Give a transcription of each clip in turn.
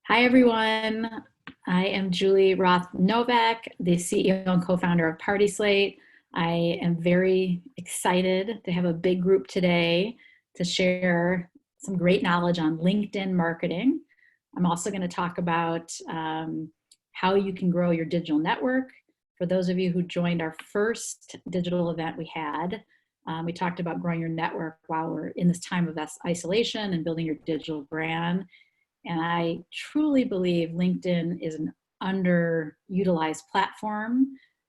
Hi, everyone. I am Julie Roth Novak, the CEO and co-founder of PartySlate. I am very excited to have a big group today to share some great knowledge on LinkedIn marketing. I'm also going to talk about how you can grow your digital network. For those of you who joined our first digital event we talked about growing your network while we're in this time of isolation and building your digital brand. And I truly believe LinkedIn is an underutilized platform.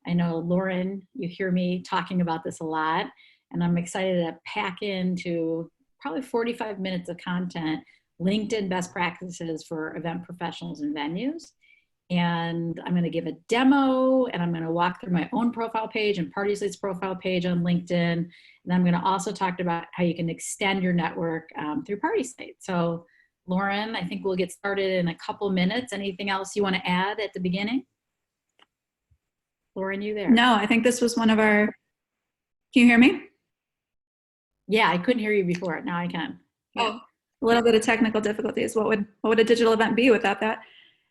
I know, Lauren, you hear me talking about this a lot, and I'm excited to pack into probably 45 minutes of content, LinkedIn best practices for event professionals and venues. And I'm going to give a demo, and I'm going to walk through my own profile page and PartySlate's profile page on LinkedIn. And I'm going to also talk about how you can extend your network through PartySlate. So Lauren, I think we'll get started in a couple minutes. Anything else you want to add at the beginning? Lauren, you there? No, I think this was one of our, can you hear me? Yeah, I couldn't hear you before. Now I can. Yeah. Oh, a little bit of technical difficulties. What would a digital event be without that?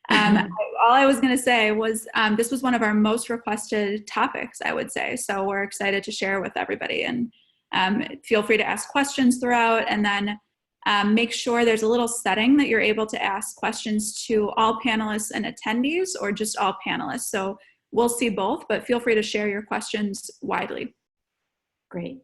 All I was going to say was this was one of our most requested topics, I would say. So we're excited to share with everybody, and feel free to ask questions throughout, and then make sure there's a little setting that you're able to ask questions to all panelists and attendees, or just all panelists. So we'll see both, but feel free to share your questions widely. Great.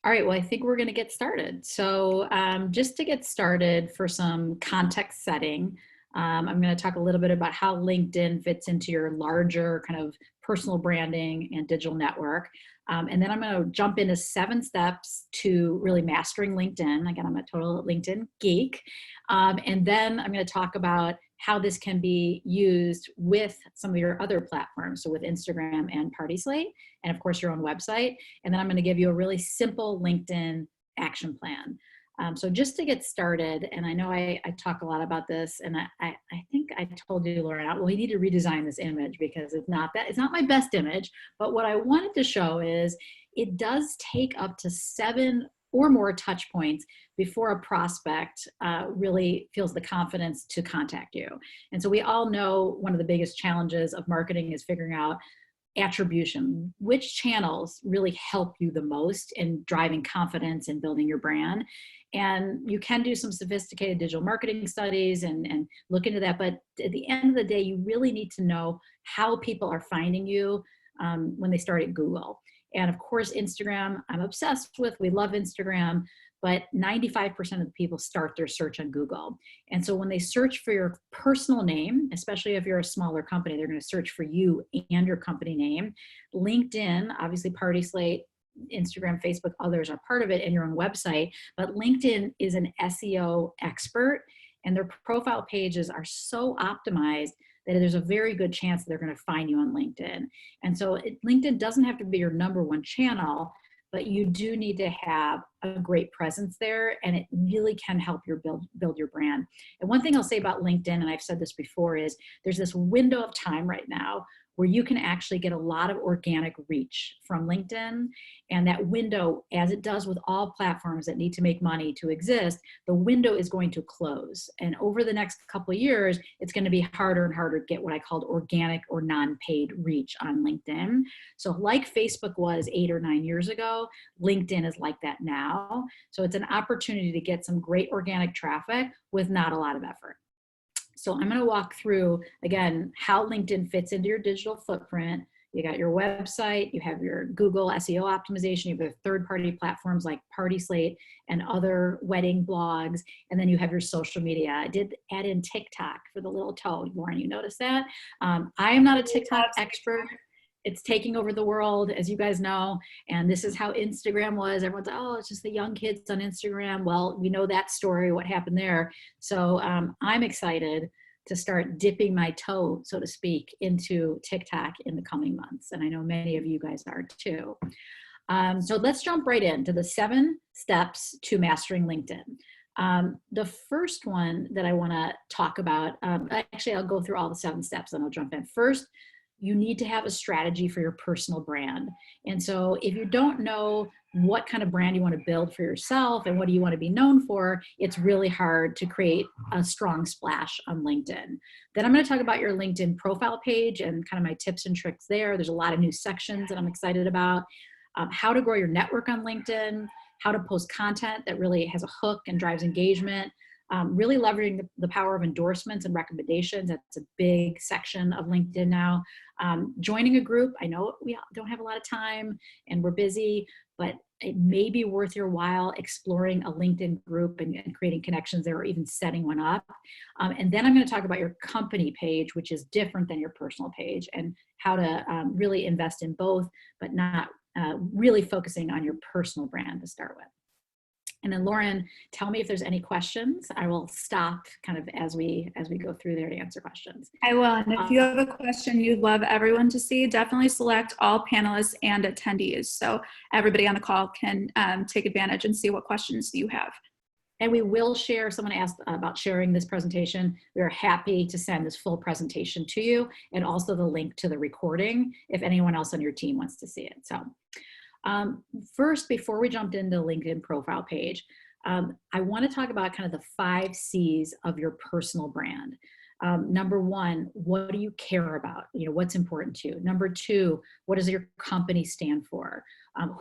All right, well, I think we're going to get started. So just to get started, for some context setting, I'm going to talk a little bit about how LinkedIn fits into your larger kind of personal branding and digital network. And then I'm going to jump into 7 steps to really mastering LinkedIn. Again, I'm a total LinkedIn geek. And then I'm going to talk about how this can be used with some of your other platforms. So with Instagram and PartySlate, and of course your own website. And then I'm going to give you a really simple LinkedIn action plan. So just to get started, and I know I talk a lot about this, and I think I told you, Lauren, well, we need to redesign this image because it's not my best image, but what I wanted to show is it does take up to 7 or more touch points before a prospect really feels the confidence to contact you. And so we all know one of the biggest challenges of marketing is figuring out attribution, which channels really help you the most in driving confidence and building your brand. And you can do some sophisticated digital marketing studies and look into that. But at the end of the day, you really need to know how people are finding you when they start at Google. And of course, Instagram, I'm obsessed with. We love Instagram, but 95% of the people start their search on Google. And so when they search for your personal name, especially if you're a smaller company, they're going to search for you and your company name. LinkedIn, obviously PartySlate, Instagram, Facebook, others are part of it, and your own website. But LinkedIn is an SEO expert, and their profile pages are so optimized that there's a very good chance that they're going to find you on LinkedIn. And so LinkedIn doesn't have to be your #1 channel, but you do need to have a great presence there, and it really can help you build your brand. And one thing I'll say about LinkedIn, and I've said this before, is there's this window of time right now where you can actually get a lot of organic reach from LinkedIn. And that window, as it does with all platforms that need to make money to exist, the window is going to close. And over the next couple of years, it's going to be harder and harder to get what I called organic or non-paid reach on LinkedIn. So like Facebook was 8 or 9 years ago, LinkedIn is like that now. So it's an opportunity to get some great organic traffic with not a lot of effort. So I'm going to walk through, again, how LinkedIn fits into your digital footprint. You got your website, you have your Google SEO optimization, you have your third-party platforms like PartySlate and other wedding blogs, and then you have your social media. I did add in TikTok for the little toe. Lauren, you noticed that? I am not a TikTok expert. It's taking over the world, as you guys know, and this is how Instagram was. Everyone's like, oh, it's just the young kids on Instagram. Well, we know that story, what happened there. So I'm excited to start dipping my toe, so to speak, into TikTok in the coming months. And I know many of you guys are too. So let's jump right into the 7 steps to mastering LinkedIn. The first one that I want to talk about, actually, I'll go through all the 7 steps and I'll jump in. First, you need to have a strategy for your personal brand. And so if you don't know what kind of brand you want to build for yourself and what do you want to be known for, it's really hard to create a strong splash on LinkedIn. Then I'm going to talk about your LinkedIn profile page and kind of my tips and tricks there. There's a lot of new sections that I'm excited about. How to grow your network on LinkedIn, how to post content that really has a hook and drives engagement, really leveraging the power of endorsements and recommendations. That's a big section of LinkedIn now. Joining a group. I know we don't have a lot of time and we're busy, but it may be worth your while exploring a LinkedIn group and creating connections there or even setting one up. And then I'm going to talk about your company page, which is different than your personal page, and how to really invest in both, but not really focusing on your personal brand to start with. And then Lauren, tell me if there's any questions. I will stop kind of as we go through there to answer questions. I will. And if you have a question you'd love everyone to see, definitely select all panelists and attendees so everybody on the call can take advantage and see what questions you have. And we will share, someone asked about sharing this presentation. We are happy to send this full presentation to you and also the link to the recording if anyone else on your team wants to see it. So first, before we jumped into the LinkedIn profile page, I want to talk about kind of the 5 C's of your personal brand. Number 1, what do you care about? You know, what's important to you? Number 2, what does your company stand for?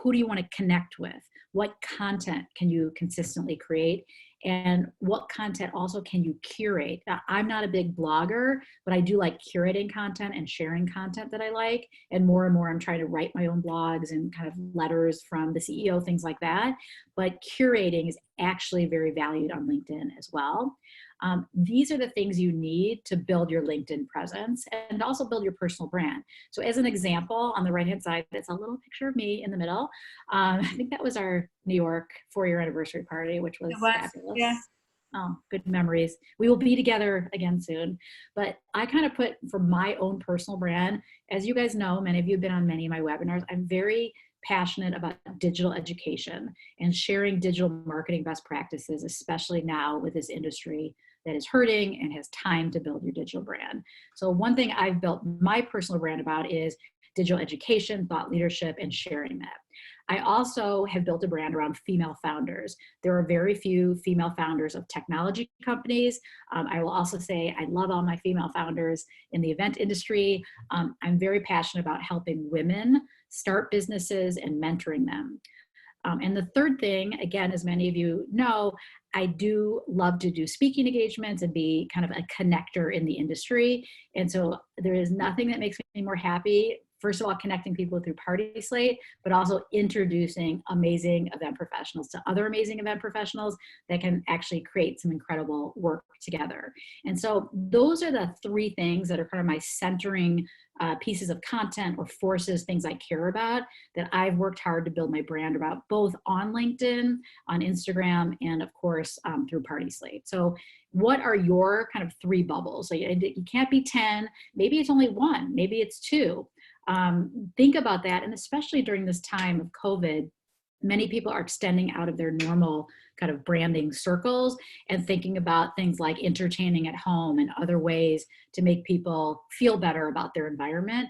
Who do you want to connect with? What content can you consistently create? And what content also can you curate? Now, I'm not a big blogger, but I do like curating content and sharing content that I like. And more I'm trying to write my own blogs and kind of letters from the CEO, things like that. But curating is actually very valued on LinkedIn as well. These are the things you need to build your LinkedIn presence and also build your personal brand. So as an example, on the right-hand side, it's a little picture of me in the middle. I think that was our New York 4-year anniversary party, which was fabulous. Yeah. Oh, good memories. We will be together again soon. But I kind of put for my own personal brand, as you guys know, many of you have been on many of my webinars, I'm very passionate about digital education and sharing digital marketing best practices, especially now with this industry that is hurting and has time to build your digital brand. So one thing I've built my personal brand about is digital education, thought leadership, and sharing that. I also have built a brand around female founders. There are very few female founders of technology companies. I will also say I love all my female founders in the event industry. I'm very passionate about helping women start businesses and mentoring them. And the third thing, again, as many of you know, I do love to do speaking engagements and be kind of a connector in the industry. And so there is nothing that makes me more happy, first of all, connecting people through PartySlate, but also introducing amazing event professionals to other amazing event professionals that can actually create some incredible work together. And so those are the 3 things that are kind of my centering pieces of content or forces, things I care about that I've worked hard to build my brand about, both on LinkedIn, on Instagram, and of course, through PartySlate. So what are your kind of 3 bubbles? So you can't be 10, maybe it's only 1, maybe it's 2. Think about that. And especially during this time of COVID, many people are extending out of their normal kind of branding circles and thinking about things like entertaining at home and other ways to make people feel better about their environment.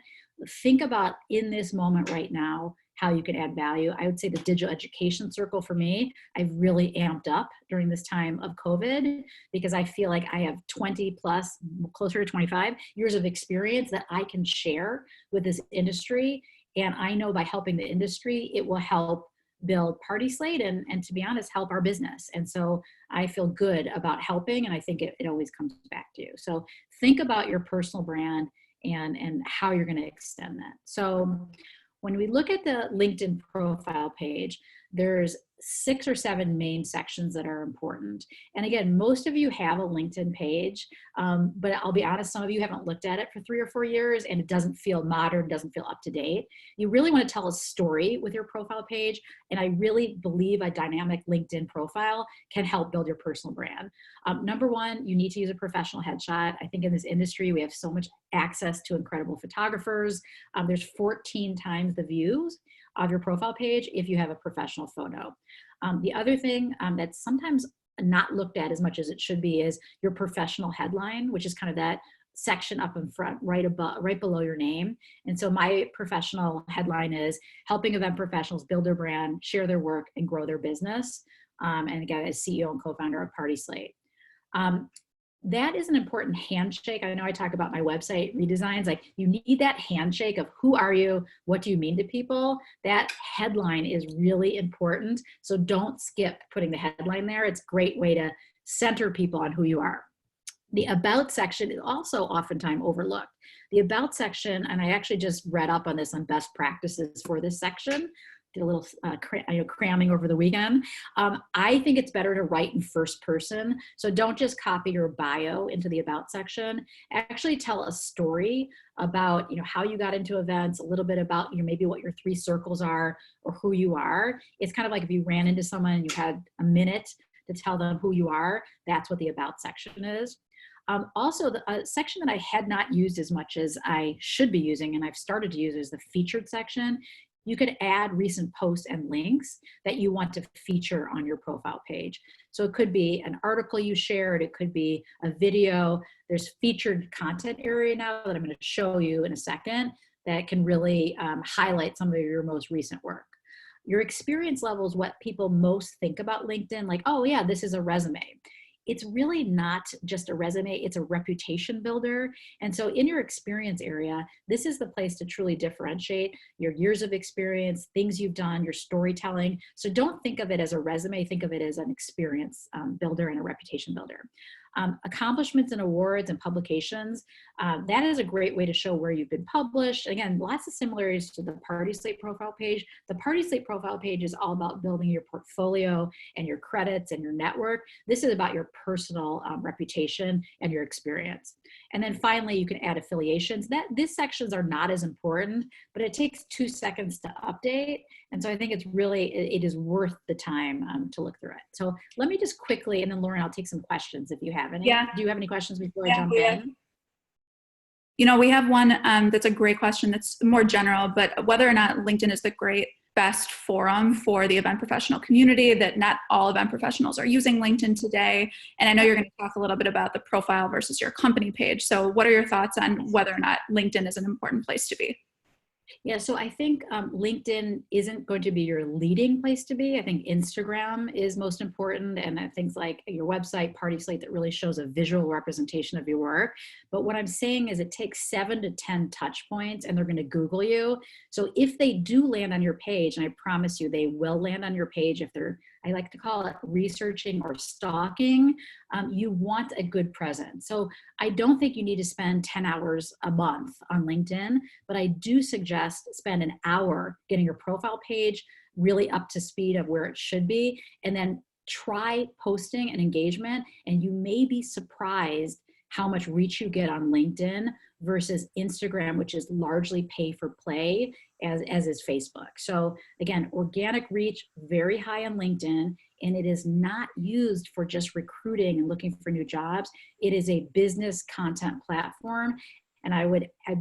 Think about in this moment right now, how you can add value. I would say the digital education circle for me, I've really amped up during this time of COVID because I feel like I have 20 plus, closer to 25 years of experience that I can share with this industry. And I know by helping the industry, it will help build PartySlate and to be honest, help our business. And so I feel good about helping, and I think it always comes back to you. So think about your personal brand and how you're going to extend that. So when we look at the LinkedIn profile page, there's 6 or 7 main sections that are important. And again, most of you have a LinkedIn page, but I'll be honest, some of you haven't looked at it for 3 or 4 years and it doesn't feel modern, doesn't feel up to date. You really want to tell a story with your profile page. And I really believe a dynamic LinkedIn profile can help build your personal brand. Number 1, you need to use a professional headshot. I think in this industry, we have so much access to incredible photographers. There's 14 times the views of your profile page if you have a professional photo. The other thing that's sometimes not looked at as much as it should be is your professional headline, which is kind of that section up in front, right above, right below your name. And so my professional headline is helping event professionals build their brand, share their work, and grow their business. And again, as CEO and co-founder of PartySlate. That is an important handshake. I know I talk about my website redesigns, like you need that handshake of who are you, what do you mean to people? That headline is really important. So don't skip putting the headline there. It's a great way to center people on who you are. The about section is also oftentimes overlooked. The about section, and I actually just read up on this on best practices for this section, did a little cramming over the weekend. I think it's better to write in first person. So don't just copy your bio into the about section. Actually tell a story about how you got into events, a little bit about maybe what your 3 circles are or who you are. It's kind of like if you ran into someone and you had a minute to tell them who you are, that's what the about section is. Also, the section that I had not used as much as I should be using, and I've started to use, is the featured section. You could add recent posts and links that you want to feature on your profile page. So it could be an article you shared, it could be a video. There's featured content area now that I'm going to show you in a second that can really highlight some of your most recent work. Your experience level is what people most think about LinkedIn, like, oh yeah, this is a resume. It's really not just a resume, it's a reputation builder. And so in your experience area, this is the place to truly differentiate your years of experience, things you've done, your storytelling. So don't think of it as a resume, think of it as an experience builder and a reputation builder. Accomplishments and awards and publications, that is a great way to show where you've been published. Again, lots of similarities to the PartySlate profile page. The PartySlate profile page is all about building your portfolio and your credits and your network. This is about your personal reputation and your experience. And then finally, you can add affiliations. These sections are not as important, but it takes 2 seconds to update. And so I think it is worth the time to look through it. So let me just quickly, and then Lauren, I'll take some questions if you have any. Yeah. Do you have any questions before I jump in? We have one that's a great question that's more general, but whether or not LinkedIn is the best forum for the event professional community, that not all event professionals are using LinkedIn today. And I know you're going to talk a little bit about the profile versus your company page. So what are your thoughts on whether or not LinkedIn is an important place to be? Yeah, so I think LinkedIn isn't going to be your leading place to be. I think Instagram is most important, and things like your website, PartySlate, that really shows a visual representation of your work. But what I'm saying is it takes 7 to 10 touch points, and they're going to Google you. So if they do land on your page, and I promise you they will land on your page if they're, I like to call it researching or stalking, you want a good presence. So I don't think you need to spend 10 hours a month on LinkedIn, but I do suggest spend an hour getting your profile page really up to speed of where it should be, and then try posting and engagement, and you may be surprised how much reach you get on LinkedIn versus Instagram, which is largely pay for play, as is Facebook. So again, organic reach, very high on LinkedIn, and it is not used for just recruiting and looking for new jobs. It is a business content platform. And I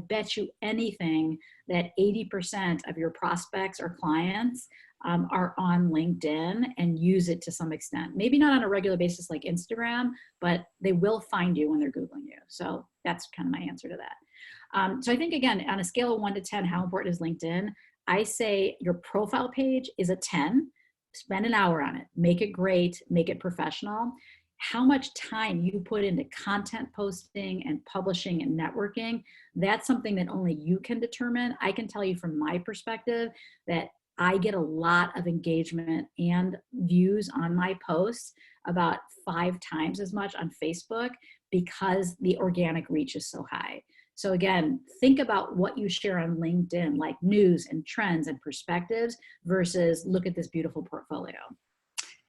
bet you anything that 80% of your prospects or clients are on LinkedIn and use it to some extent. Maybe not on a regular basis like Instagram, but they will find you when they're Googling you. So that's kind of my answer to that. So I think, again, on a scale of 1 to 10, how important is LinkedIn? I say your profile page is a 10. Spend an hour on it. Make it great. Make it professional. How much time you put into content posting and publishing and networking, that's something that only you can determine. I can tell you from my perspective that I get a lot of engagement and views on my posts, about 5 times as much on Facebook, because the organic reach is so high. So again, think about what you share on LinkedIn, like news and trends and perspectives, versus look at this beautiful portfolio.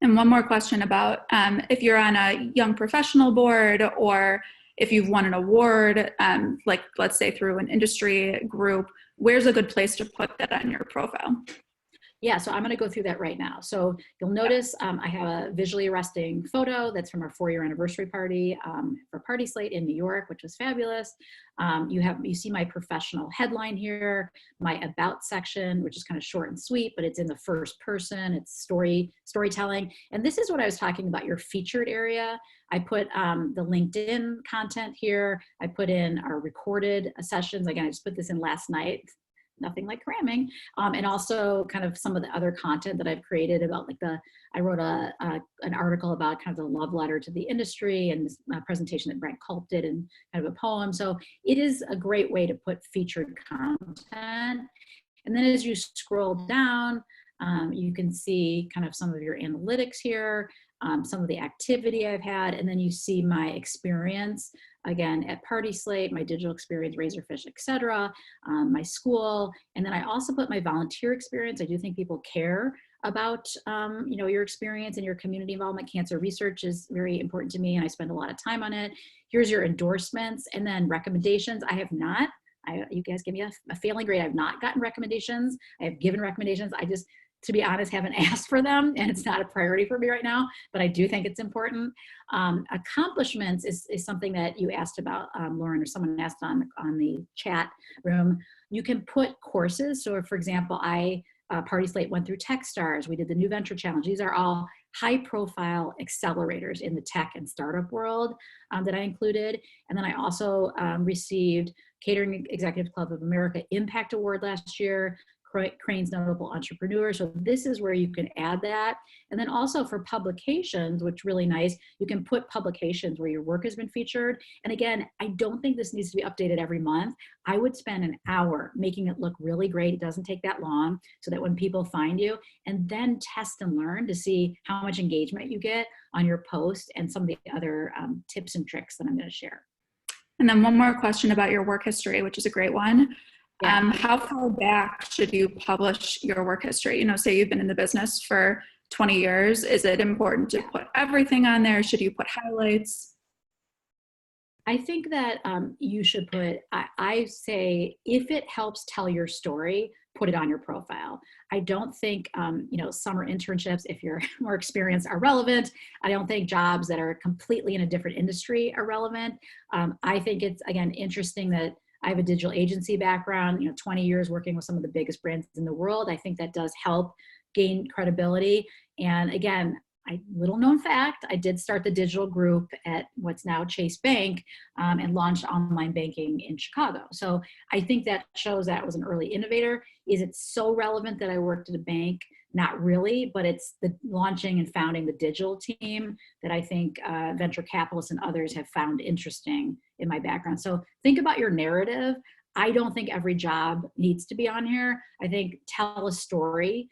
And one more question about if you're on a young professional board, or if you've won an award, like let's say through an industry group, where's a good place to put that on your profile? Yeah, so I'm going to go through that right now. So you'll notice I have a visually arresting photo that's from our 4-year anniversary party for PartySlate in New York, which was fabulous. You see my professional headline here, my about section, which is kind of short and sweet, but it's in the first person. It's storytelling, and this is what I was talking about. Your featured area. I put the LinkedIn content here. I put in our recorded sessions. Again, I just put this in last night. Nothing like cramming. And also kind of some of the other content that I've created about like I wrote an article about kind of the love letter to the industry and this presentation that Brent Culp did and kind of a poem. So it is a great way to put featured content. And then as you scroll down, you can see kind of some of your analytics here, some of the activity I've had, and then you see my experience again at PartySlate, my digital experience, Razorfish, etc., my school, and then I also put my volunteer experience. I do think people care about your experience and your community involvement. Cancer research is very important to me, and I spend a lot of time on it. Here's your endorsements, and then recommendations. I have not. You guys give me a failing grade. I've not gotten recommendations. I have given recommendations. I just, to be honest, haven't asked for them, and it's not a priority for me right now, but I do think it's important. Accomplishments is something that you asked about, Lauren, or someone asked on the chat room. You can put courses. So for example, PartySlate went through Techstars. We did the New Venture Challenge. These are all high profile accelerators in the tech and startup world that I included. And then I also received Catering Executive Club of America Impact Award last year, Crane's Notable Entrepreneur. So this is where you can add that. And then also for publications, which is really nice, you can put publications where your work has been featured. And again, I don't think this needs to be updated every month. I would spend an hour making it look really great. It doesn't take that long, so that when people find you, and then test and learn to see how much engagement you get on your post and some of the other tips and tricks that I'm going to share. And then one more question about your work history, which is a great one. Yeah. How far back should you publish your work history? Say you've been in the business for 20 years. Is it important to put everything on there? Should you put highlights? I think that you should put, I say, if it helps tell your story, put it on your profile. I don't think, summer internships, if you're more experienced, are relevant. I don't think jobs that are completely in a different industry are relevant. I think it's, again, interesting that I have a digital agency background, 20 years working with some of the biggest brands in the world. I think that does help gain credibility. And again, little known fact, I did start the digital group at what's now Chase Bank and launched online banking in Chicago. So I think that shows that I was an early innovator. Is it so relevant that I worked at a bank? Not really, but it's the launching and founding the digital team that I think venture capitalists and others have found interesting in my background. So think about your narrative. I don't think every job needs to be on here. I think tell a story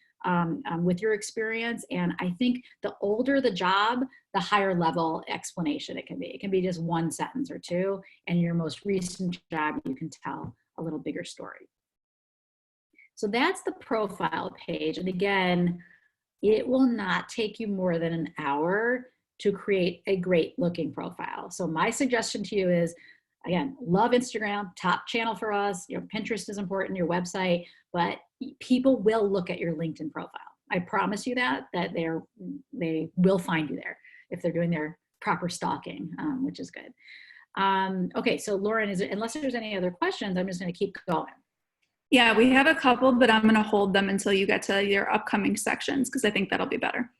with your experience. And I think the older the job, the higher level explanation it can be. It can be just one sentence or two, and your most recent job, you can tell a little bigger story. So that's the profile page. And again, it will not take you more than an hour to create a great looking profile. So my suggestion to you is, again, love Instagram, top channel for us. Your Pinterest is important, your website, but people will look at your LinkedIn profile. I promise you that they will find you there if they're doing their proper stalking, which is good. Okay, so Lauren, unless there's any other questions, I'm just going to keep going. Yeah, we have a couple, but I'm going to hold them until you get to your upcoming sections because I think that'll be better.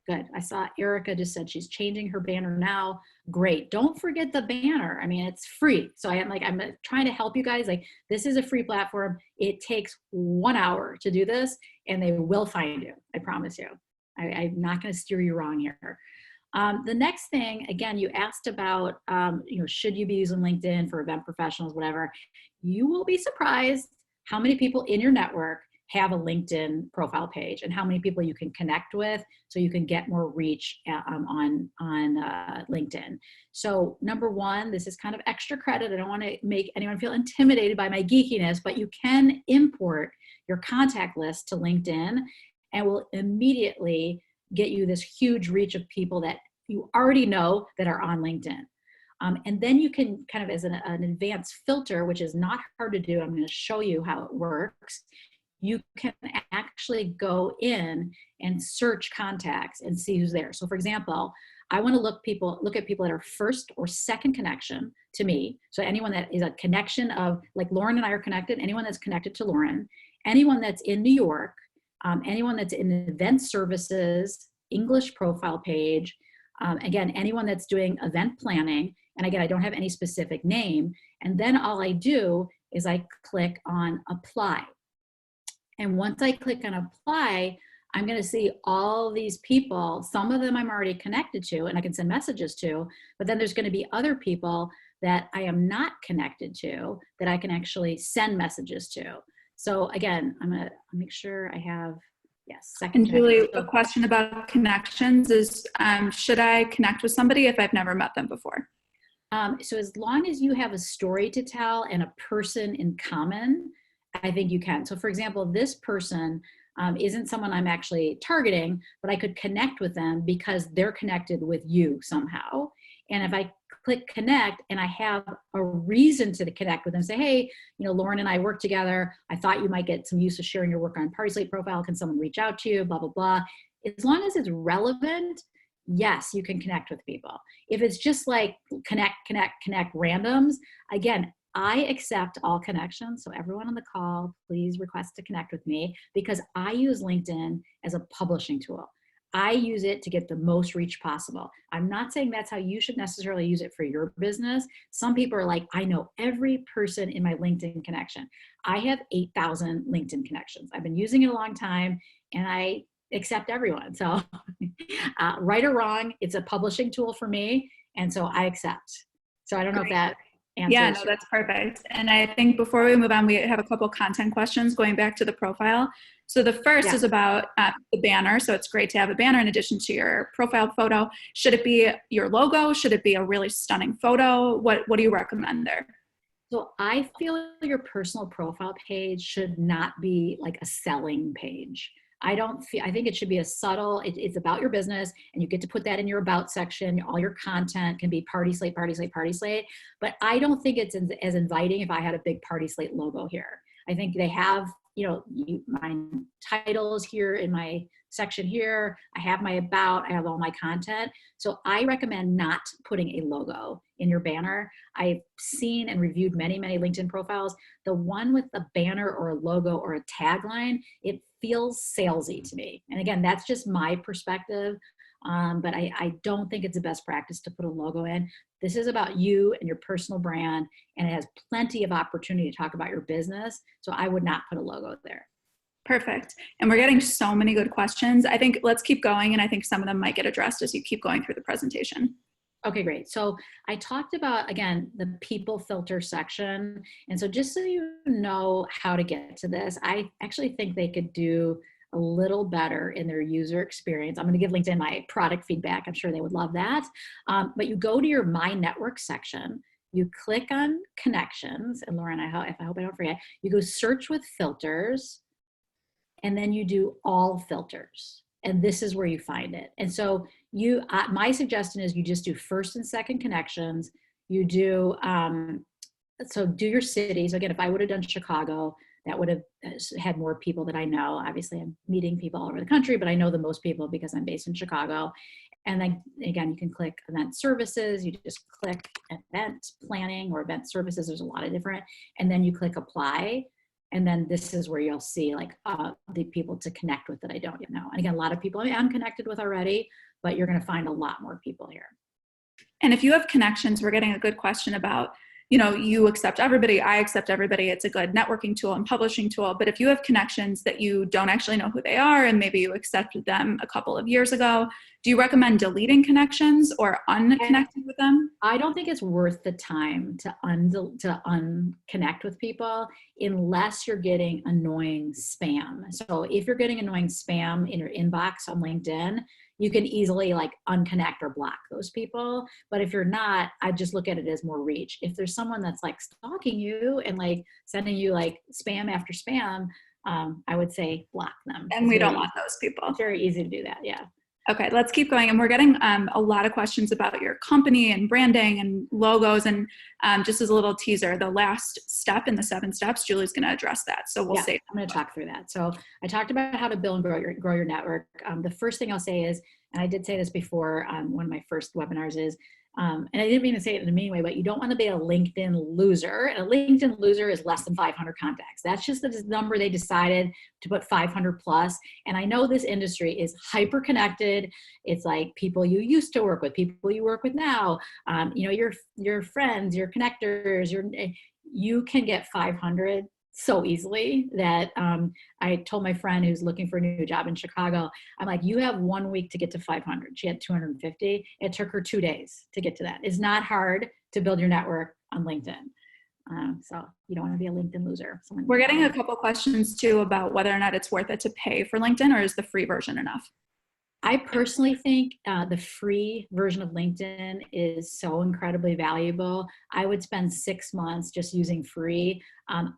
Good. I saw Erica just said she's changing her banner now. Great. Don't forget the banner. I mean, it's free. So I'm trying to help you guys. Like, this is a free platform. It takes 1 hour to do this, and they will find you. I promise you. I'm not going to steer you wrong here. The next thing, again, you asked about, should you be using LinkedIn for event professionals, whatever. You will be surprised how many people in your network have a LinkedIn profile page and how many people you can connect with so you can get more reach on LinkedIn. So number one, this is kind of extra credit. I don't want to make anyone feel intimidated by my geekiness, but you can import your contact list to LinkedIn and will immediately get you this huge reach of people that you already know that are on LinkedIn. And then you can kind of, as an advanced filter, which is not hard to do, I'm going to show you how it works. you can actually go in and search contacts and see who's there. So for example, I want to look at people that are first or second connection to me. So anyone that is a connection of, like Lauren and I are connected, anyone that's connected to Lauren, anyone that's in New York, anyone that's in event services, English profile page, again, anyone that's doing event planning, and again, I don't have any specific name, and then all I do is I click on apply. And once I click on apply, I'm going to see all these people. Some of them I'm already connected to and I can send messages to, but then there's going to be other people that I am not connected to that I can actually send messages to. So again, I'm going to make sure I have, yes, second. And Julie, a question about connections is, should I connect with somebody if I've never met them before? So as long as you have a story to tell and a person in common, I think you can. So for example, this person isn't someone I'm actually targeting, but I could connect with them because they're connected with you somehow. And if I click connect and I have a reason to connect with them, say, hey, Lauren and I work together. I thought you might get some use of sharing your work on PartySlate profile. Can someone reach out to you? Blah, blah, blah. As long as it's relevant, yes, you can connect with people. If it's just like connect randoms, again, I accept all connections. So everyone on the call, please request to connect with me because I use LinkedIn as a publishing tool. I use it to get the most reach possible. I'm not saying that's how you should necessarily use it for your business. Some people are like, I know every person in my LinkedIn connection. I have 8,000 LinkedIn connections. I've been using it a long time and I accept everyone. So right or wrong, it's a publishing tool for me. And so I accept. So I don't know if that answers. Yeah, no, that's perfect. And I think before we move on, we have a couple content questions going back to the profile. So the first is about the banner. So it's great to have a banner in addition to your profile photo. Should it be your logo? Should it be a really stunning photo? What do you recommend there? So I feel your personal profile page should not be like a selling page. I think it should be a subtle, it's about your business and you get to put that in your about section. All your content can be PartySlate, PartySlate, PartySlate. But I don't think it's as inviting if I had a big PartySlate logo here. I think they have, my titles here in my section here. I have my about, I have all my content. So I recommend not putting a logo in your banner. I've seen and reviewed many, many LinkedIn profiles. The one with a banner or a logo or a tagline, it feels salesy to me. And again, that's just my perspective. But I don't think it's the best practice to put a logo in. This is about you and your personal brand, and it has plenty of opportunity to talk about your business. So I would not put a logo there. Perfect. And we're getting so many good questions. I think let's keep going. And I think some of them might get addressed as you keep going through the presentation. Okay, great. So I talked about, again, the people filter section. And so just so you know how to get to this, I actually think they could do a little better in their user experience. I'm going to give LinkedIn my product feedback. I'm sure they would love that. But you go to your My Network section, you click on connections, and Lauren, I hope I don't forget, you go search with filters, and then you do all filters. And this is where you find it. And so my suggestion is you just do first and second connections. You do, so do your cities. Again, if I would have done Chicago, that would have had more people that I know. Obviously, I'm meeting people all over the country, but I know the most people because I'm based in Chicago. And then again, you can click event services. You just click event planning or event services. There's a lot of different, and then you click apply. And then this is where you'll see like the people to connect with that I don't yet know. And again, a lot of people I'm connected with already, but you're going to find a lot more people here. And if you have connections, we're getting a good question about, you accept everybody, I accept everybody. It's a good networking tool and publishing tool. But if you have connections that you don't actually know who they are, and maybe you accepted them a couple of years ago, do you recommend deleting connections or unconnecting with them? I don't think it's worth the time to unconnect with people unless you're getting annoying spam. So if you're getting annoying spam in your inbox on LinkedIn, you can easily like unconnect or block those people. But if you're not, I just look at it as more reach. If there's someone that's like stalking you and like sending you like spam after spam, I would say block them. And we don't want those people. It's very easy to do that, yeah. Okay, let's keep going. And we're getting a lot of questions about your company and branding and logos. And just as a little teaser, the last step in the 7 steps, Julie's going to address that. So we'll say. I'm going to talk through that. So I talked about how to build and grow your network. The first thing I'll say is, and I did say this before on one of my first webinars is, and I didn't mean to say it in a mean way, but you don't want to be a LinkedIn loser. And a LinkedIn loser is less than 500 contacts. That's just the number they decided to put 500 plus. And I know this industry is hyper connected. It's like people you used to work with, people you work with now, you know, your friends, your connectors, you can get 500 so easily that I told my friend who's looking for a new job in Chicago, I'm like, you have 1 week to get to 500. She had 250. It took her 2 days to get to that. It's not hard to build your network on LinkedIn. So you don't want to be a LinkedIn loser. We're getting a couple questions too about whether or not it's worth it to pay for LinkedIn, or is the free version enough? I personally think the free version of LinkedIn is so incredibly valuable. I would spend 6 months just using free.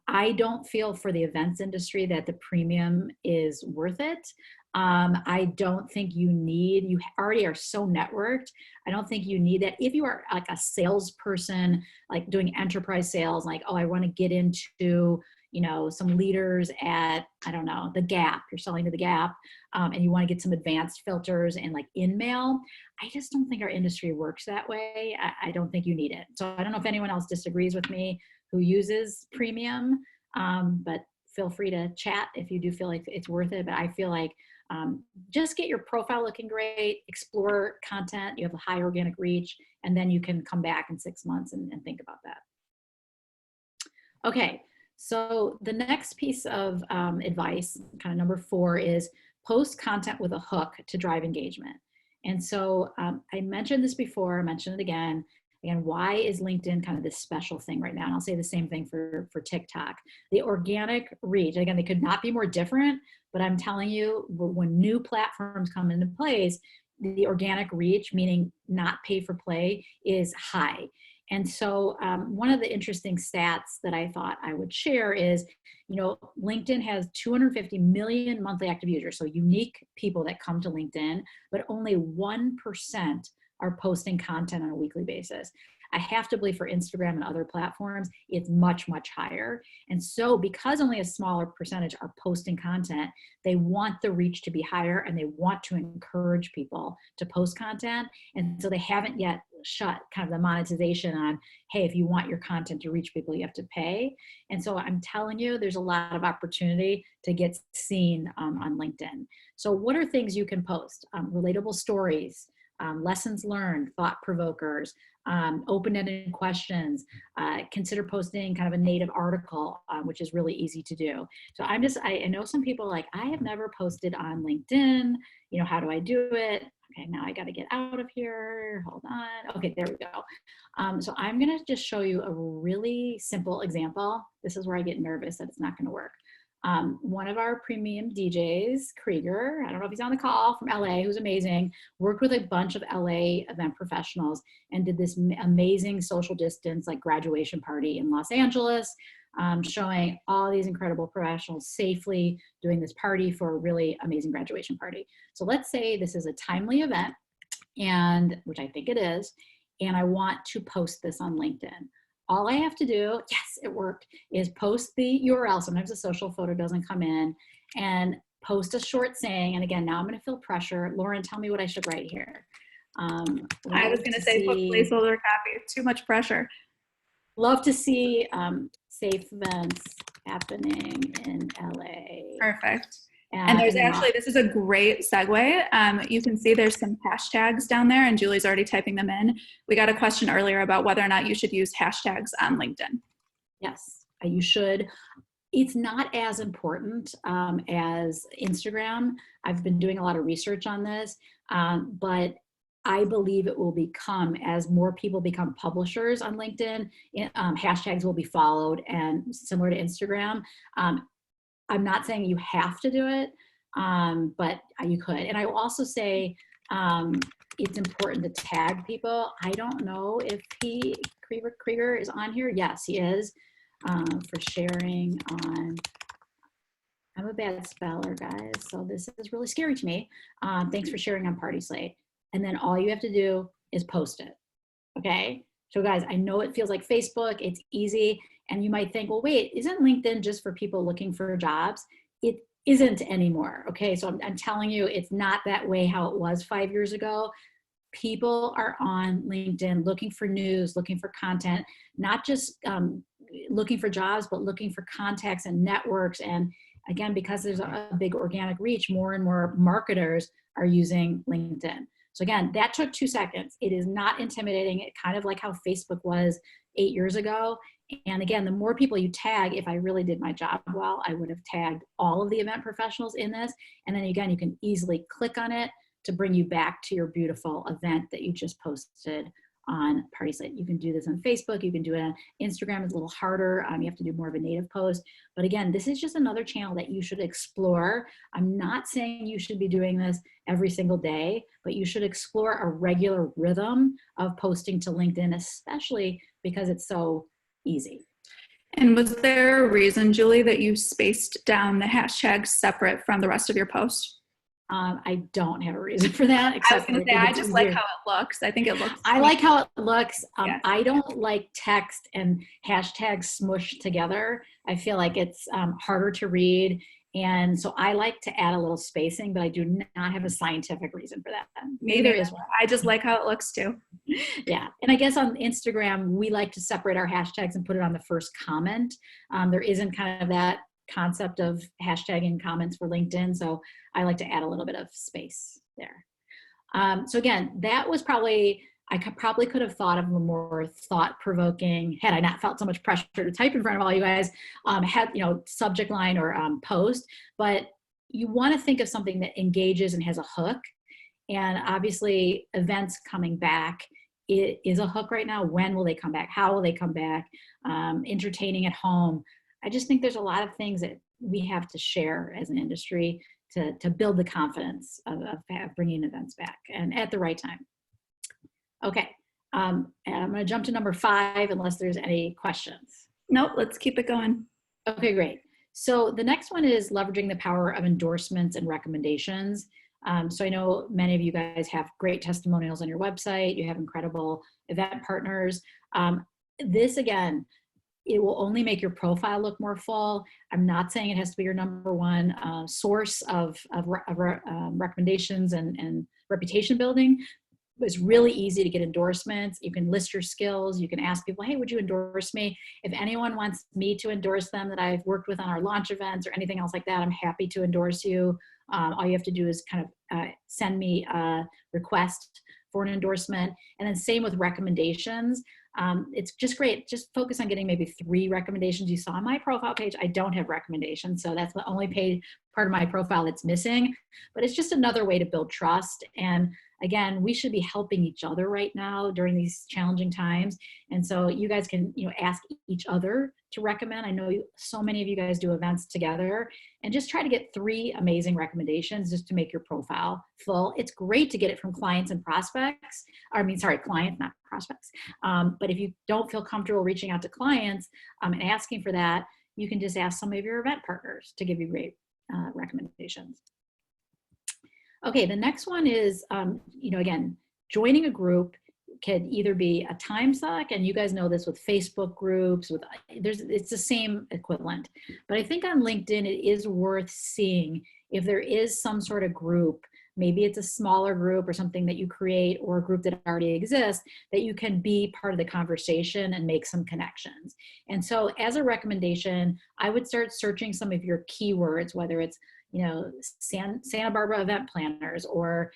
I don't feel for the events industry that the premium is worth it. I don't think you already are so networked. I don't think you need that. If you are like a salesperson, like doing enterprise sales, like, oh, I want to get into, you know, some leaders at, I don't know, the Gap, you're selling to the Gap, and you want to get some advanced filters and like InMail. I just don't think our industry works that way. I don't think you need it. So I don't know if anyone else disagrees with me who uses premium, but feel free to chat if you do feel like it's worth it. But I feel like just get your profile looking great, explore content, you have a high organic reach, and then you can come back in 6 months and think about that. Okay. So the next piece of advice, kind of number 4, is post content with a hook to drive engagement. And so I mentioned this before, I mentioned it again. And why is LinkedIn kind of this special thing right now? And I'll say the same thing for TikTok. The organic reach, again, they could not be more different, but I'm telling you, when new platforms come into place, the organic reach, meaning not pay for play, is high. And so one of the interesting stats that I thought I would share is, you know, LinkedIn has 250 million monthly active users, so unique people that come to LinkedIn, but only 1% are posting content on a weekly basis. I have to believe for Instagram and other platforms, it's much, much higher. And so because only a smaller percentage are posting content, they want the reach to be higher and they want to encourage people to post content. And so they haven't yet shut kind of the monetization on, hey, if you want your content to reach people, you have to pay. And so I'm telling you, there's a lot of opportunity to get seen on LinkedIn. So what are things you can post? Relatable stories, lessons learned, thought provokers, open-ended questions, consider posting kind of a native article, which is really easy to do. So I know some people like, I have never posted on LinkedIn, you know, how do I do it? Okay, now I got to get out of here. Hold on. Okay, there we go. So I'm going to just show you a really simple example. This is where I get nervous that it's not going to work. One of our premium DJs, Krieger, I don't know if he's on the call, from LA, who's amazing, worked with a bunch of LA event professionals and did this amazing social distance, like graduation party in Los Angeles, showing all these incredible professionals safely doing this party for a really amazing graduation party. So let's say this is a timely event, and which I think it is, and I want to post this on LinkedIn. All I have to do, yes, it worked, is post the URL. Sometimes a social photo doesn't come in, and post a short saying. And again, now I'm going to feel pressure. Lauren, tell me what I should write here. I was going to say put placeholder copy. Too much pressure. Love to see safe events happening in LA. Perfect. And there's actually, this is a great segue. You can see there's some hashtags down there, and Julie's already typing them in. We got a question earlier about whether or not you should use hashtags on LinkedIn. Yes, you should. It's not as important as Instagram. I've been doing a lot of research on this, but I believe it will become, as more people become publishers on LinkedIn, hashtags will be followed, and similar to Instagram. I'm not saying you have to do it, but you could. And I will also say it's important to tag people. I don't know if Krieger is on here. Yes, he is, for sharing on I'm a bad speller, guys, so this is really scary to me. Thanks for sharing on PartySlate. And then all you have to do is post it, okay? So guys, I know it feels like Facebook, it's easy, and you might think, well, wait, isn't LinkedIn just for people looking for jobs? It isn't anymore, okay? So I'm telling you, it's not that way how it was 5 years ago. People are on LinkedIn looking for news, looking for content, not just looking for jobs, but looking for contacts and networks. And again, because there's a big organic reach, more and more marketers are using LinkedIn. So again, that took 2 seconds. It is not intimidating. It kind of like how Facebook was 8 years ago. And again, the more people you tag, if I really did my job well, I would have tagged all of the event professionals in this. And then again, you can easily click on it to bring you back to your beautiful event that you just posted on PartySlate. You can do this on Facebook. You can do it on Instagram. It's a little harder. You have to do more of a native post. But again, this is just another channel that you should explore. I'm not saying you should be doing this every single day, but you should explore a regular rhythm of posting to LinkedIn, especially because it's so easy. And was there a reason, Julie, that you spaced down the hashtags separate from the rest of your post? I don't have a reason for that. I was going to say, I just like how it looks. I think it looks I like how it looks. Yeah. I don't like text and hashtags smushed together. I feel like it's harder to read. And so I like to add a little spacing, but I do not have a scientific reason for that. Maybe there is one. I just like how it looks too. Yeah. And I guess on Instagram, we like to separate our hashtags and put it on the first comment. There isn't kind of that concept of hashtagging comments for LinkedIn. So I like to add a little bit of space there. So again, that was probably, probably could have thought of a more thought-provoking, had I not felt so much pressure to type in front of all you guys, had, subject line or post, but you want to think of something that engages and has a hook. And obviously events coming back, it is a hook right now. When will they come back? How will they come back? Entertaining at home. I just think there's a lot of things that we have to share as an industry to build the confidence of bringing events back and at the right time. Okay, and I'm going to jump to number 5 unless there's any questions. Nope, let's keep it going. Okay, great. So the next one is leveraging the power of endorsements and recommendations. So I know many of you guys have great testimonials on your website. You have incredible event partners. This again, it will only make your profile look more full. I'm not saying it has to be your number one source of recommendations and reputation building. It's really easy to get endorsements. You can list your skills. You can ask people, hey, would you endorse me? If anyone wants me to endorse them that I've worked with on our launch events or anything else like that, I'm happy to endorse you. All you have to do is kind of send me a request for an endorsement. And then same with recommendations. It's just great. Just focus on getting maybe 3 recommendations. You saw on my profile page, I don't have recommendations. So that's the only part of my profile that's missing. But it's just another way to build trust. And again, we should be helping each other right now during these challenging times. And so you guys can, ask each other to recommend. I know so many of you guys do events together, and just try to get 3 amazing recommendations just to make your profile full. It's great to get it from clients and prospects. Clients, not prospects. But if you don't feel comfortable reaching out to clients and asking for that, you can just ask some of your event partners to give you great recommendations. Okay, the next one is, again, joining a group could either be a time suck, and you guys know this with Facebook groups, it's the same equivalent. But I think on LinkedIn, it is worth seeing if there is some sort of group, maybe it's a smaller group or something that you create, or a group that already exists, that you can be part of the conversation and make some connections. And so as a recommendation, I would start searching some of your keywords, whether it's Santa Barbara event planners or,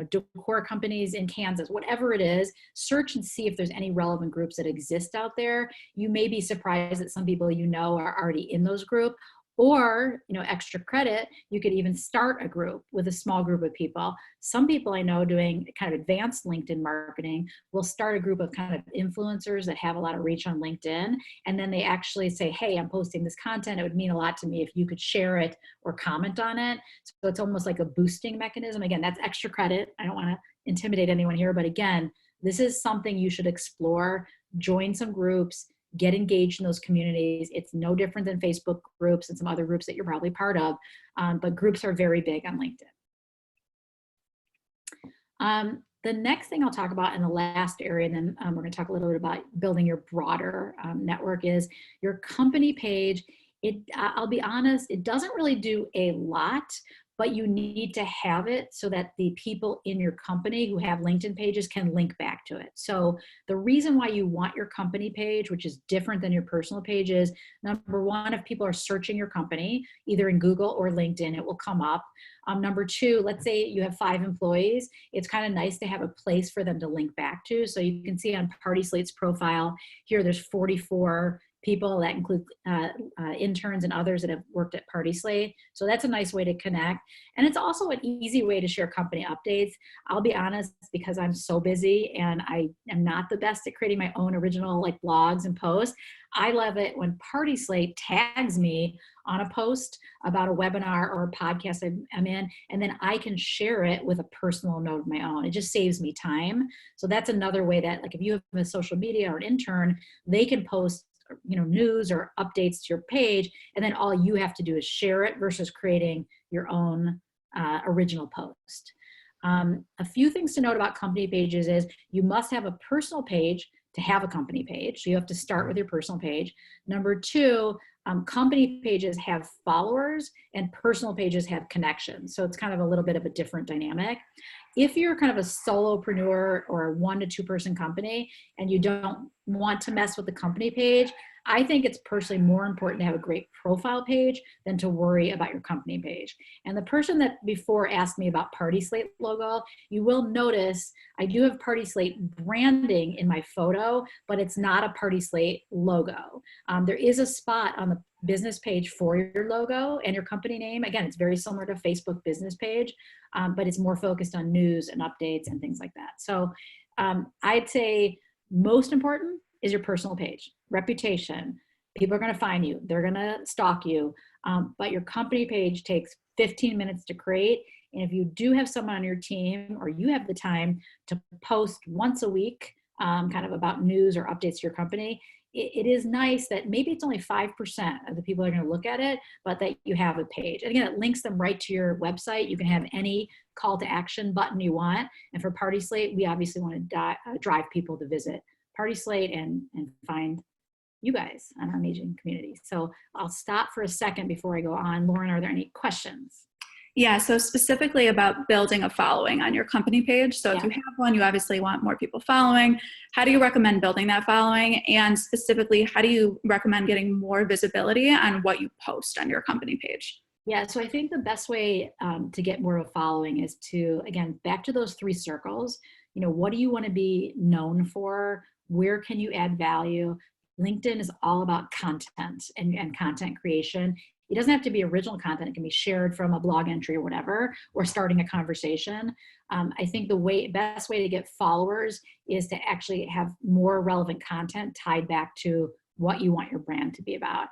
decor companies in Kansas, whatever it is, search and see if there's any relevant groups that exist out there. You may be surprised that some people are already in those groups. Or, extra credit, you could even start a group with a small group of people. Some people I know doing kind of advanced LinkedIn marketing will start a group of kind of influencers that have a lot of reach on LinkedIn. And then they actually say, hey, I'm posting this content. It would mean a lot to me if you could share it or comment on it. So it's almost like a boosting mechanism. Again, that's extra credit. I don't want to intimidate anyone here, but again, this is something you should explore. Join some groups. get engaged in those communities. It's no different than Facebook groups and some other groups that you're probably part of, but groups are very big on LinkedIn. The next thing I'll talk about in the last area, and then we're going to talk a little bit about building your broader network, is your company page. I'll be honest, it doesn't really do a lot, but you need to have it so that the people in your company who have LinkedIn pages can link back to it. So the reason why you want your company page, which is different than your personal page, is number one, if people are searching your company, either in Google or LinkedIn, it will come up. Number two, let's say you have 5 employees. It's kind of nice to have a place for them to link back to. So you can see on PartySlate's profile here, there's 44 people that include interns and others that have worked at PartySlate. So that's a nice way to connect. And it's also an easy way to share company updates. I'll be honest, because I'm so busy and I am not the best at creating my own original like blogs and posts, I love it when PartySlate tags me on a post about a webinar or a podcast I'm in, and then I can share it with a personal note of my own. It just saves me time. So that's another way that, like, if you have a social media or an intern, they can post news or updates to your page, and then all you have to do is share it versus creating your own original post. A few things to note about company pages is you must have a personal page to have a company page. So you have to start with your personal page. Number two, company pages have followers and personal pages have connections. So it's kind of a little bit of a different dynamic. If you're kind of a solopreneur or a 1 to 2 person company and you don't want to mess with the company page, I think it's personally more important to have a great profile page than to worry about your company page. And the person that before asked me about PartySlate logo, you will notice I do have PartySlate branding in my photo, but it's not a PartySlate logo. There is a spot on the business page for your logo and your company name. Again, it's very similar to Facebook business page, but it's more focused on news and updates and things like that. So I'd say most important is your personal page. Reputation. People are going to find you. They're going to stalk you. But your company page takes 15 minutes to create. And if you do have someone on your team or you have the time to post once a week, kind of about news or updates to your company, it is nice that maybe it's only 5% of the people are going to look at it, but that you have a page. And again, it links them right to your website. You can have any call to action button you want. And for PartySlate, we obviously want to drive people to visit PartySlate and find you guys on our amazing community. So I'll stop for a second before I go on. Lauren, are there any questions? Yeah, so specifically about building a following on your company page. So if you have one, you obviously want more people following. How do you recommend building that following? And specifically, how do you recommend getting more visibility on what you post on your company page? Yeah, so I think the best way to get more of a following is to, again, back to those 3 circles. What do you want to be known for? Where can you add value? LinkedIn is all about content and content creation. It doesn't have to be original content. It can be shared from a blog entry or whatever, or starting a conversation. I think the best way to get followers is to actually have more relevant content tied back to what you want your brand to be about.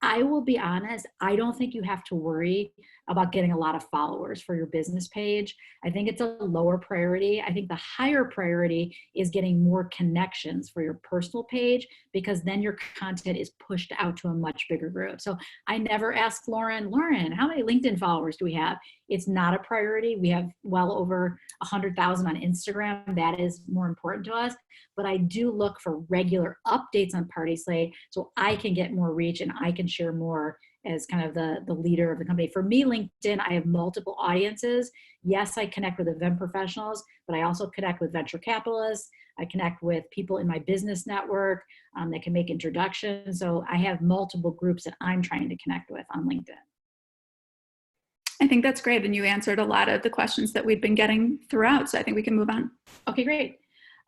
I will be honest, I don't think you have to worry about getting a lot of followers for your business page. I think it's a lower priority. I think the higher priority is getting more connections for your personal page, because then your content is pushed out to a much bigger group. So I never ask Lauren, how many LinkedIn followers do we have? It's not a priority. We have well over 100,000 on Instagram. That is more important to us. But I do look for regular updates on PartySlate so I can get more reach and I can share more as kind of the leader of the company. For me, LinkedIn, I have multiple audiences. Yes, I connect with event professionals, but I also connect with venture capitalists. I connect with people in my business network that can make introductions. So I have multiple groups that I'm trying to connect with on LinkedIn. I think that's great. And you answered a lot of the questions that we've been getting throughout. So I think we can move on. Okay, great.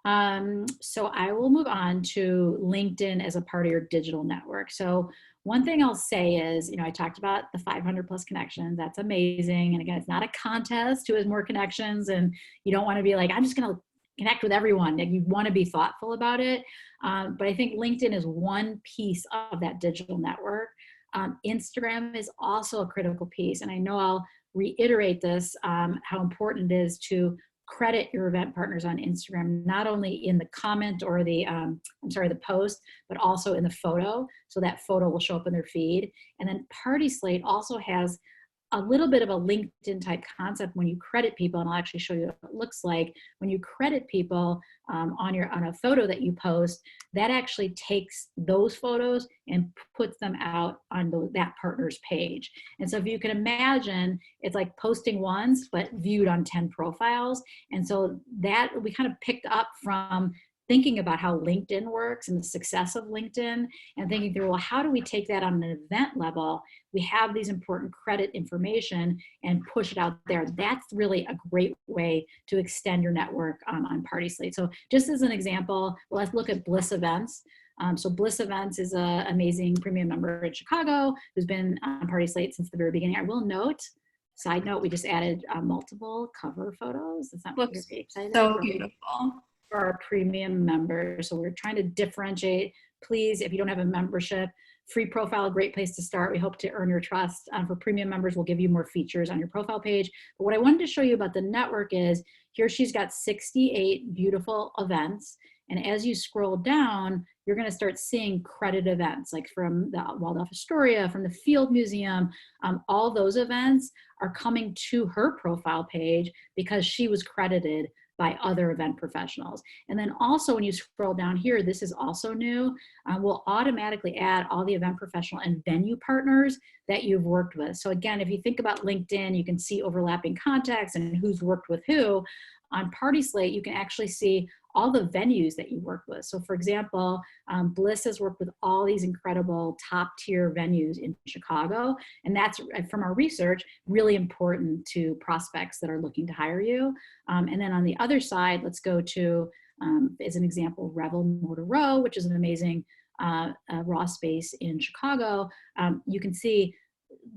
So I will move on to LinkedIn as a part of your digital network. So one thing I'll say is, I talked about the 500 plus connections. That's amazing. And again, it's not a contest who has more connections, and you don't want to be like, I'm just going to connect with everyone. Like, you want to be thoughtful about it. But I think LinkedIn is one piece of that digital network. Instagram is also a critical piece. And I know I'll reiterate this, how important it is to credit your event partners on Instagram, not only in the comment or the, the post, but also in the photo. So that photo will show up in their feed. And then PartySlate also has a little bit of a LinkedIn type concept when you credit people, and I'll actually show you what it looks like. When you credit people on a photo that you post, that actually takes those photos and puts them out on that partner's page. And so if you can imagine, it's like posting once, but viewed on 10 profiles. And so that we kind of picked up from thinking about how LinkedIn works and the success of LinkedIn, and thinking through, well, how do we take that on an event level? We have these important credit information and push it out there. That's really a great way to extend your network on PartySlate. So just as an example, let's look at Bliss Events. So Bliss Events is an amazing premium member in Chicago who's been on PartySlate since the very beginning. I will note, side note, we just added multiple cover photos. That's not what you're excited so for. beautiful. For our premium members. So we're trying to differentiate. Please, if you don't have a membership, free profile, a great place to start. We hope to earn your trust. For premium members, we'll give you more features on your profile page. But what I wanted to show you about the network is, here she's got 68 beautiful events. And as you scroll down, you're going to start seeing credit events, like from the Waldorf Astoria, from the Field Museum. All those events are coming to her profile page because she was credited by other event professionals. And then also when you scroll down here, this is also new, we'll automatically add all the event professional and venue partners that you've worked with. So again, if you think about LinkedIn, you can see overlapping contacts and who's worked with who. On PartySlate, you can actually see all the venues that you work with. So for example, Bliss has worked with all these incredible top tier venues in Chicago. And that's, from our research, really important to prospects that are looking to hire you. And then on the other side, let's go to, as an example, Revel Motor Row, which is an amazing raw space in Chicago. You can see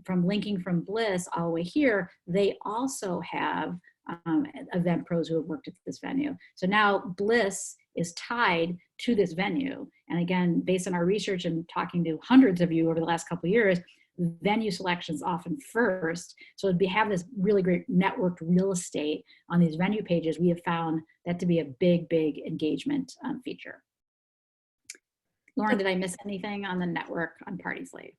from linking from Bliss all the way here, they also have event pros who have worked at this venue. So now Bliss is tied to this venue. And again, based on our research and talking to hundreds of you over the last couple of years, venue selection is often first. So to have this really great networked real estate on these venue pages, we have found that to be a big, big engagement feature. Lauren, did I miss anything on the network on PartySlate?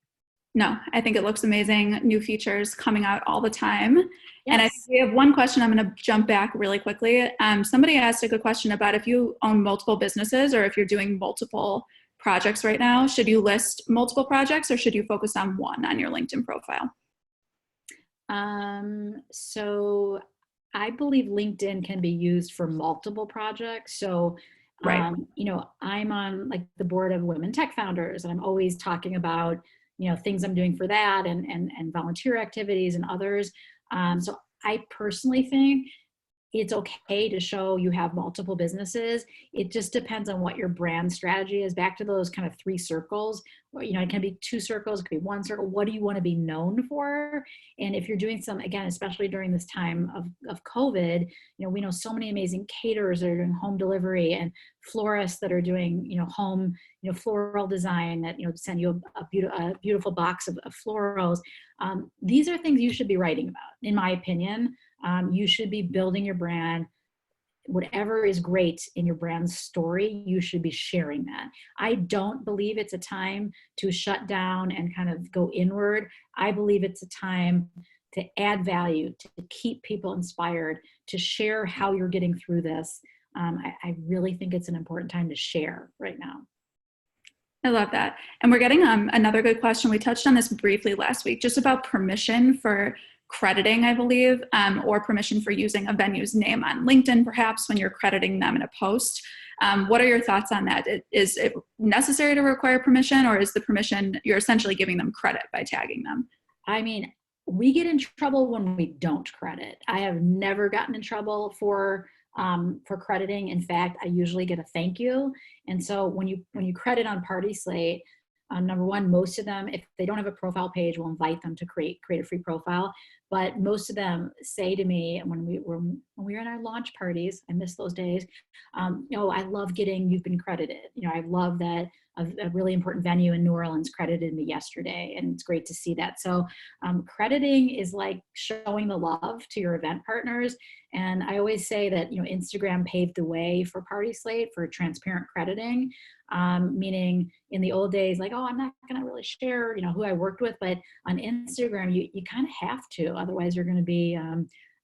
No, I think it looks amazing. New features coming out all the time. Yes. And I think we have one question. I'm going to jump back really quickly. Somebody asked a good question about if you own multiple businesses or if you're doing multiple projects right now, should you list multiple projects or should you focus on one on your LinkedIn profile? So I believe LinkedIn can be used for multiple projects. So right. You know, I'm on like the board of Women Tech Founders, and I'm always talking about, you know, things I'm doing for that and volunteer activities and others. So I personally think it's okay to show you have multiple businesses. It just depends on what your brand strategy is. Back to those kind of 3 circles. You know, it can be 2 circles, it could be 1 circle. What do you want to be known for? And if you're doing some, again, especially during this time of COVID, you know, we know so many amazing caterers that are doing home delivery and florists that are doing, you know, home, you know, floral design that, you know, send you a beautiful box of florals. These are things you should be writing about, in my opinion. You should be building your brand. Whatever is great in your brand story, you should be sharing that. I don't believe it's a time to shut down and kind of go inward. I believe it's a time to add value, to keep people inspired, to share how you're getting through this. I really think it's an important time to share right now. I love that. And we're getting another good question. We touched on this briefly last week, just about permission for crediting, I believe, or permission for using a venue's name on LinkedIn, perhaps when you're crediting them in a post. What are your thoughts on that? Is it necessary to require permission, or is the permission, you're essentially giving them credit by tagging them? I mean, we get in trouble when we don't credit. I have never gotten in trouble for crediting. In fact, I usually get a thank you. And so when you credit on PartySlate, number one, most of them, if they don't have a profile page, we'll invite them to create a free profile. but most of them say to me when we were in our launch parties, I miss those days. I love getting you've been credited. I love that a really important venue in New Orleans credited me yesterday, and it's great to see that. So crediting is like showing the love to your event partners. And I always say that Instagram paved the way for PartySlate for transparent crediting, meaning in the old days, like, oh, I'm not going to really share who I worked with, but on Instagram you kind of have to, otherwise you're going to be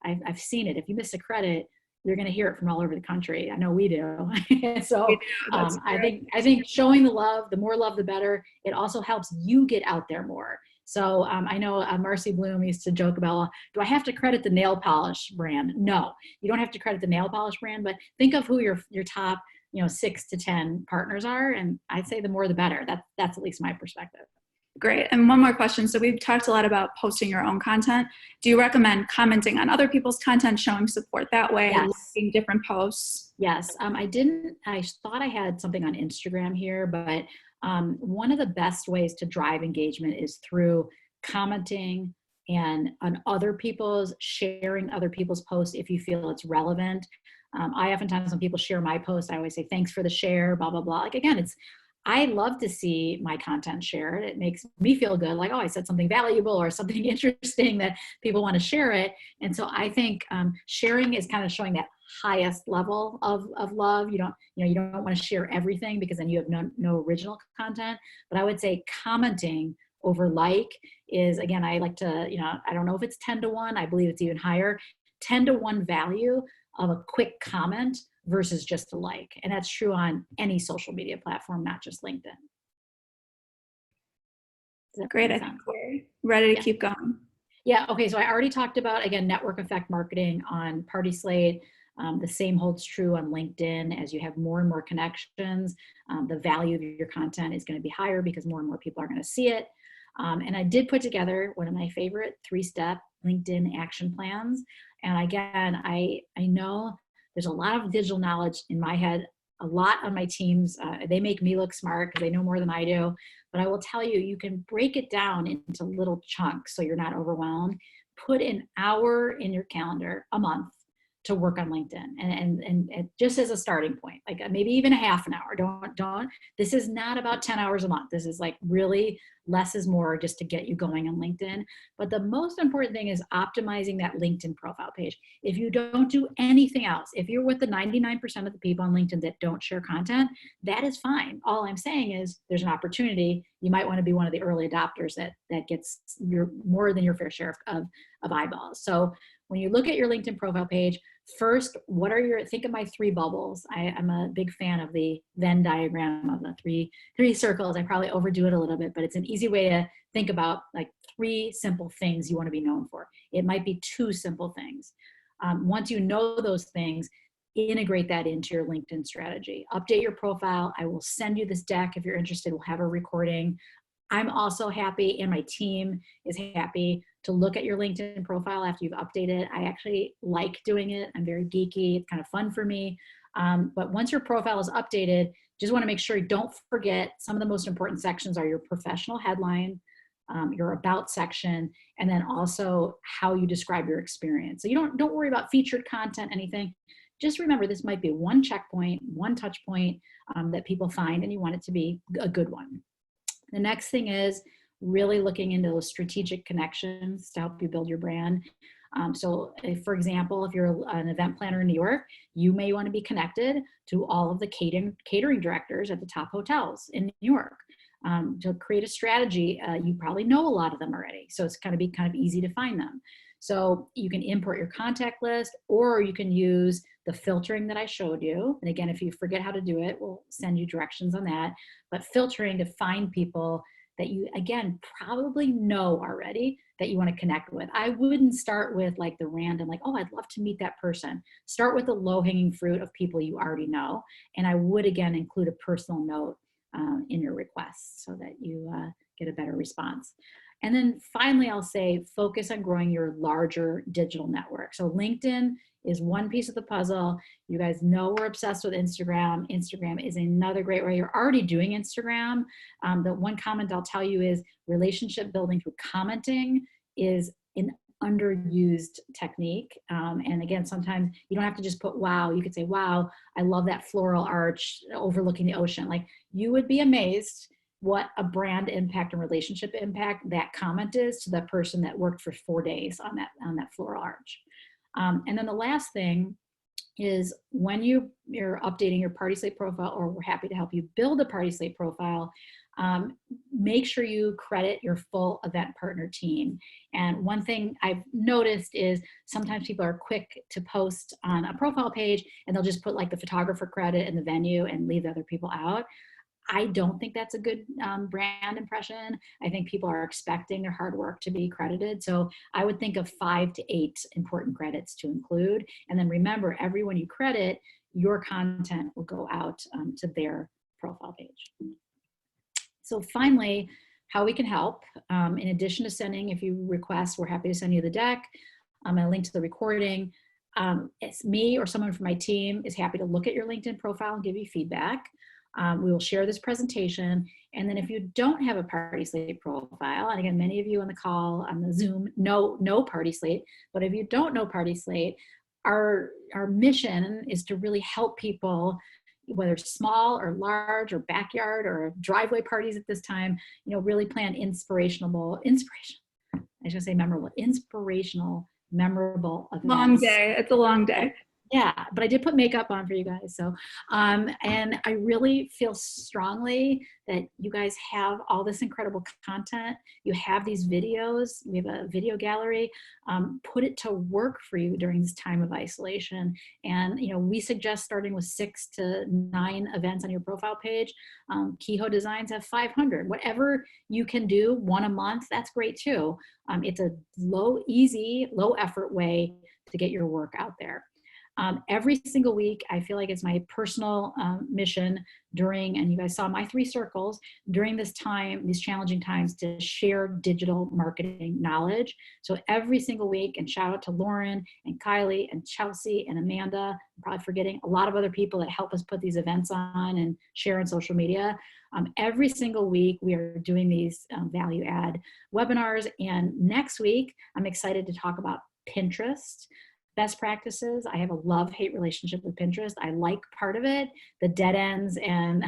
I've seen it. If you miss a credit, you're going to hear it from all over the country. I know we do. We So do, that's I think showing the love, the more love, the better. It also helps you get out there more. So I know Marcy Bloom used to joke about, well, do I have to credit the nail polish brand? No, you don't have to credit the nail polish brand, but think of who your top 6 to 10 partners are, and I'd say the more the better. That's at least my perspective. great. And one more question. So we've talked a lot about posting your own content. Do you recommend commenting on other people's content, showing support that way, Yes. liking different posts? Yes, I thought I had something on Instagram here, but one of the best ways to drive engagement is through commenting and on other people's, sharing other people's posts if you feel it's relevant. I oftentimes, when people share my post, I always say, thanks for the share, blah, blah, blah. Like, again, I love to see my content shared. It makes me feel good, like, oh, I said something valuable or something interesting that people want to share it. And so I think sharing is kind of showing that highest level of love. You don't want to share everything because then you have no original content. But I would say commenting over like is, again, I like to, I don't know if it's 10-1, I believe it's even higher, 10-1 value of a quick comment versus just a like. And that's true on any social media platform, not just LinkedIn. Great. I think we're ready to keep going. Yeah. Okay. So I already talked about, again, network effect marketing on PartySlate. The same holds true on LinkedIn. As you have more and more connections, the value of your content is going to be higher because more and more people are going to see it. And I did put together one of my favorite 3-step LinkedIn action plans. And again, I know there's a lot of digital knowledge in my head, a lot on my teams. They make me look smart because they know more than I do. But I will tell you, you can break it down into little chunks so you're not overwhelmed. Put an hour in your calendar a month to work on LinkedIn, and just as a starting point, like maybe even a half an hour. Don't. This is not about 10 hours a month. This is like really less is more, just to get you going on LinkedIn. But the most important thing is optimizing that LinkedIn profile page. If you don't do anything else, if you're with the 99% of the people on LinkedIn that don't share content, that is fine. All I'm saying is there's an opportunity. You might want to be one of the early adopters that gets your more than your fair share of eyeballs. So when you look at your LinkedIn profile page, first, think of my 3 bubbles. I'm a big fan of the Venn diagram of the three circles. I probably overdo it a little bit, but it's an easy way to think about like 3 simple things you want to be known for. It might be 2 simple things. Once you know those things, integrate that into your LinkedIn strategy. Update your profile. I will send you this deck if you're interested. We'll have a recording. I'm also happy, and my team is happy, to look at your LinkedIn profile after you've updated. I actually like doing it. I'm very geeky. It's kind of fun for me. But once your profile is updated, just want to make sure you don't forget some of the most important sections are your professional headline, your about section, and then also how you describe your experience. So you don't worry about featured content, anything. Just remember, this might be one checkpoint, one touch point that people find, and you want it to be a good one. The next thing is really looking into those strategic connections to help you build your brand. So if, for example, if you're an event planner in New York, you may want to be connected to all of the catering directors at the top hotels in New York. To create a strategy, you probably know a lot of them already, so it's going to be kind of easy to find them. So you can import your contact list, or you can use the filtering that I showed you. And again, if you forget how to do it, we'll send you directions on that. But filtering to find people that you, again, probably know already that you want to connect with. I wouldn't start with like the random, like, oh, I'd love to meet that person. Start with the low-hanging fruit of people you already know. And I would, again, include a personal note in your requests so that you get a better response. And then finally, I'll say focus on growing your larger digital network. So LinkedIn is one piece of the puzzle. You guys know we're obsessed with Instagram. Instagram is another great way. You're already doing Instagram. The one comment I'll tell you is relationship building through commenting is an underused technique. And again, sometimes you don't have to just put wow. You could say, wow, I love that floral arch overlooking the ocean. Like, you would be amazed what a brand impact and relationship impact that comment is to the person that worked for 4 days on that floral arch. And then the last thing is, when you're updating your PartySlate profile, or we're happy to help you build a PartySlate profile, make sure you credit your full event partner team. And one thing I've noticed is sometimes people are quick to post on a profile page and they'll just put like the photographer credit and the venue and leave the other people out. I don't think that's a good brand impression. I think people are expecting their hard work to be credited. So I would think of 5 to 8 important credits to include. And then remember, everyone you credit, your content will go out to their profile page. So finally, how we can help. In addition to sending, if you request, we're happy to send you the deck and a link to the recording. It's me or someone from my team is happy to look at your LinkedIn profile and give you feedback. We will share this presentation. And then if you don't have a PartySlate profile, and again, many of you on the call, on the Zoom, know PartySlate, but if you don't know PartySlate, our mission is to really help people, whether small or large or backyard or driveway parties at this time, really plan inspirational, memorable events. Long day. It's a long day. Yeah, but I did put makeup on for you guys. So, and I really feel strongly that you guys have all this incredible content. You have these videos. We have a video gallery. Put it to work for you during this time of isolation. And, we suggest starting with 6 to 9 events on your profile page. Kehoe Designs have 500. Whatever you can do, one a month, that's great too. It's a easy, low effort way to get your work out there. Every single week, I feel like it's my personal mission and you guys saw my 3 circles, during this time, these challenging times, to share digital marketing knowledge. So every single week, and shout out to Lauren and Kylie and Chelsea and Amanda, I'm probably forgetting a lot of other people that help us put these events on and share on social media. Every single week, we are doing these value add webinars. And next week, I'm excited to talk about Pinterest best practices. I have a love-hate relationship with Pinterest. I like part of it, the dead ends, and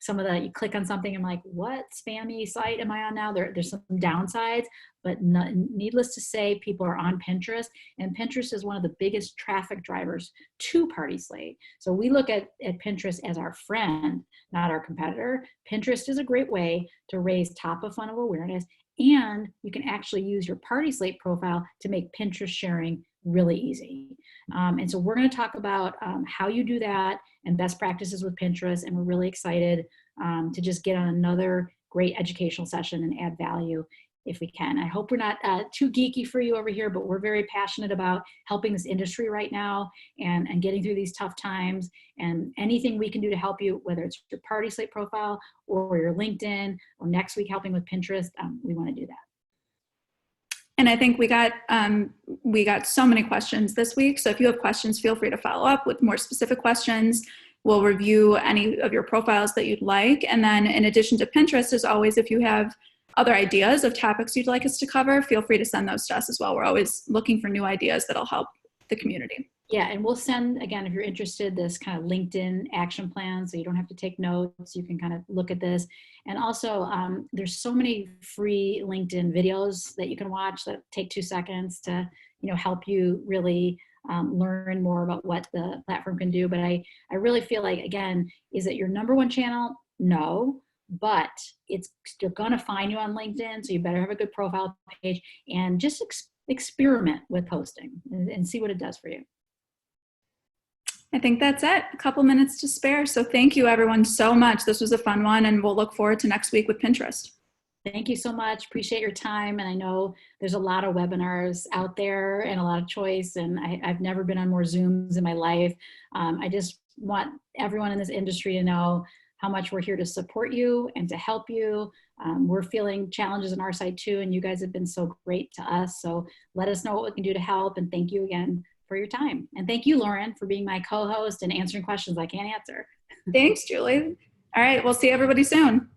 some of you click on something, I'm like, what spammy site am I on now? There's some downsides, but needless to say, people are on Pinterest, and Pinterest is one of the biggest traffic drivers to PartySlate. So we look at Pinterest as our friend, not our competitor. Pinterest is a great way to raise top of funnel awareness, and you can actually use your PartySlate profile to make Pinterest sharing really easy. And so we're going to talk about how you do that and best practices with Pinterest. And we're really excited to just get on another great educational session and add value if we can. I hope we're not too geeky for you over here, but we're very passionate about helping this industry right now and getting through these tough times. And anything we can do to help you, whether it's your PartySlate profile or your LinkedIn, or next week helping with Pinterest, we want to do that. And I think we got so many questions this week. So if you have questions, feel free to follow up with more specific questions. We'll review any of your profiles that you'd like. And then in addition to Pinterest, as always, if you have other ideas of topics you'd like us to cover, feel free to send those to us as well. We're always looking for new ideas that'll help the community. Yeah, and we'll send, again, if you're interested, this kind of LinkedIn action plan, so you don't have to take notes. You can kind of look at this. And also, there's so many free LinkedIn videos that you can watch that take 2 seconds to, help you really learn more about what the platform can do. But I really feel like, again, is it your number 1 channel? No, but it's still going to find you on LinkedIn, so you better have a good profile page and just experiment with posting and see what it does for you. I think that's it. A couple minutes to spare. So thank you everyone so much. This was a fun one, and we'll look forward to next week with Pinterest. Thank you so much. Appreciate your time. And I know there's a lot of webinars out there and a lot of choice, and I've never been on more Zooms in my life. I just want everyone in this industry to know how much we're here to support you and to help you. We're feeling challenges on our side too, and you guys have been so great to us. So let us know what we can do to help, and thank you again for your time. And thank you, Lauren, for being my co-host and answering questions I can't answer. Thanks, Julie. All right, we'll see everybody soon.